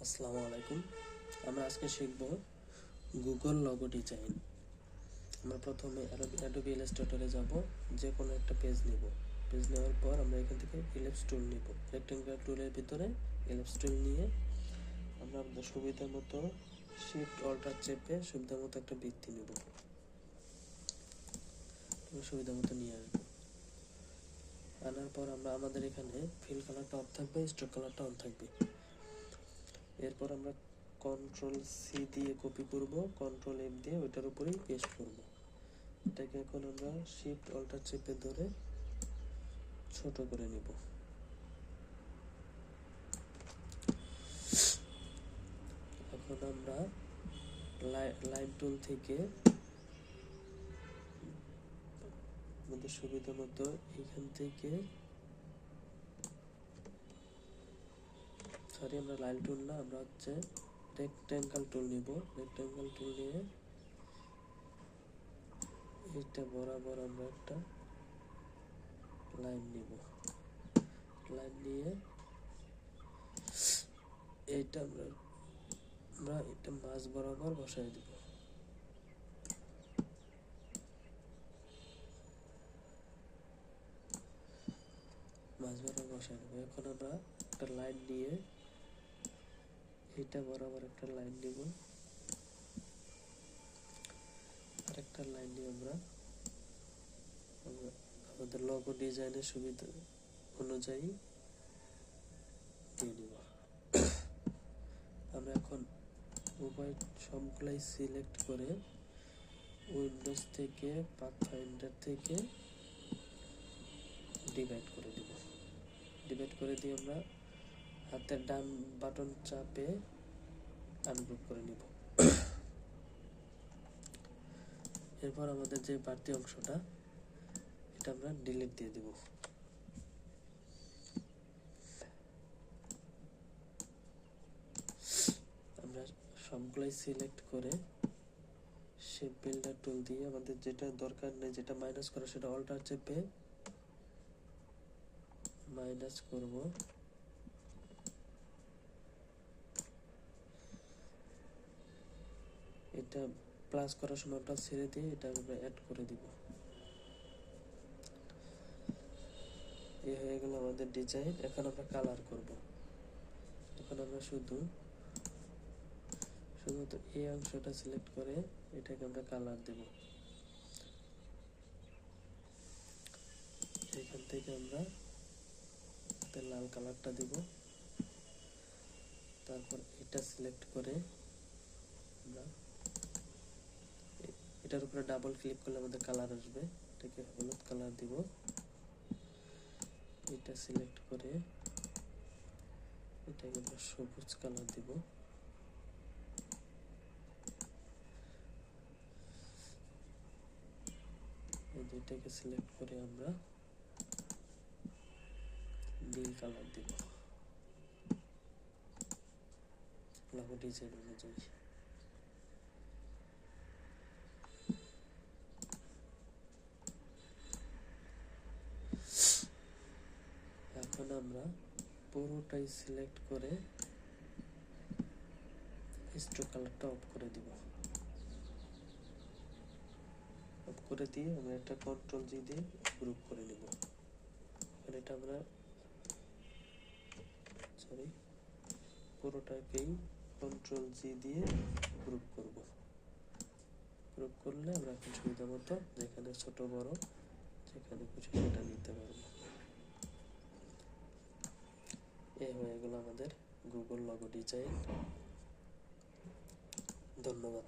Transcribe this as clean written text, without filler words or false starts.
আসসালামু আলাইকুম। আমরা আজকে শিখব গুগল লগো ডিজাইন। আমরা প্রথমে অ্যাডোবি ইলাস্ট্রেটরে যাব, যে কোনো একটা পেজ নিব। পেজ নেওয়ার পর আমরা এখান থেকে ইলিপস টুল নিব। রেক্টেঙ্গুলার টুলের ভিতরে ইলিপস টুল নিয়ে আমরা আমাদের সুবিধা মতো শিফট অল্টার চেপে সুবিধা মতো একটা বৃত্তি নেব। সুবিধা মতো নিয়ে আসবো। আনার পর আমরা আমাদের এখানে ফিল কালারটা অফ থাকবে, স্ট্রোক কালারটা অন থাকবে। এরপর আমরা কন্ট্রোল সি দিয়ে কপি করব, কন্ট্রোল এফ দিয়ে ওইটার উপরেই পেস্ট করব। এটাকে এখন আমরা শিফট অল্টার চেপে ধরে ছোট করে নিব। এখন আমরা লাইন টুল থেকে আমাদের সুবিধা মতো এখান থেকে আমরা লাইন টুল না, আমরা হচ্ছে রেক্টেঙ্গল টুল নিব। রেক্টেঙ্গল টুল নিয়ে এটা বরাবর আমরা একটা লাইন নিব। লাইন নিয়ে এইটা আমরা এটা মাঝ বরাবর বসাই দিব। মাঝ বরাবর বসাই দেবো। এখন আমরা একটা লাইন নিয়ে এটা বরাবর একটা লাইন নিব, আর একটা লাইন নিয়ে আমরা আমাদের লগো ডিজাইনের সুবিধা অনুযায়ী দিয়ে দিব। আমরা এখন উভয় সবগুলাই সিলেক্ট করে উইন্ডোজ থেকে পাথফাইন্ডার থেকে ডিভাইড করে দিব। ডিভাইড করে দিয়ে আমরা হাতের ডান বাটন চাপে আনগ্রুপ করে নিব। এরপর আমাদের যে বাড়তি অংশটা এটা আমরা ডিলিট দিয়ে দিব। আমরা সবগুলাই সিলেক্ট করে শেপ বিল্ডার টুল দিয়ে আমাদের যেটা দরকার নেই, যেটা মাইনাস করা, সেটা অল্টার চেপে মাইনাস করব। এটা প্লাস করার সময় ওটা ছেড়ে দিয়ে এটা আমরা অ্যাড করে দিব। এই হয়ে গেল আমাদের ডিজাইন। এখন আমরা কালার করব। এখন আমরা শুধুমাত্র এই অংশটা সিলেক্ট করে এটাকে আমরা কালার দেব। এখান থেকে আমরা লাল কালারটা দিব। তারপর এটা সিলেক্ট করে আমরা এটার উপরে ডাবল ক্লিক করলে আমাদের কালার আসবে। এটাকে হলুদ কালার দিব। এটা সিলেক্ট করে এটাকে আমরা সবুজ কালার দিব। এই দুইটাকে সিলেক্ট করে আমরা নীল কালার দিব লগো ডিজাইন অনুযায়ী। এখন আমরা পুরোটাই সিলেক্ট করে স্ট্রোক কালারটা অফ করে দিব। অফ করে দিয়ে আমরা একটা কন্ট্রোল জি দিয়ে গ্রুপ করে নিব। এটা আমরা পুরোটাকেই কন্ট্রোল জি দিয়ে গ্রুপ করব। গ্রুপ করলে আমরা এখন সুবিধা মতো যেখানে ছোট বড় যেখানে খুশি সেটা নিতে পারবো। এই হয়ে গেল আমাদের গুগল লগো ডিজাইন। ধন্যবাদ।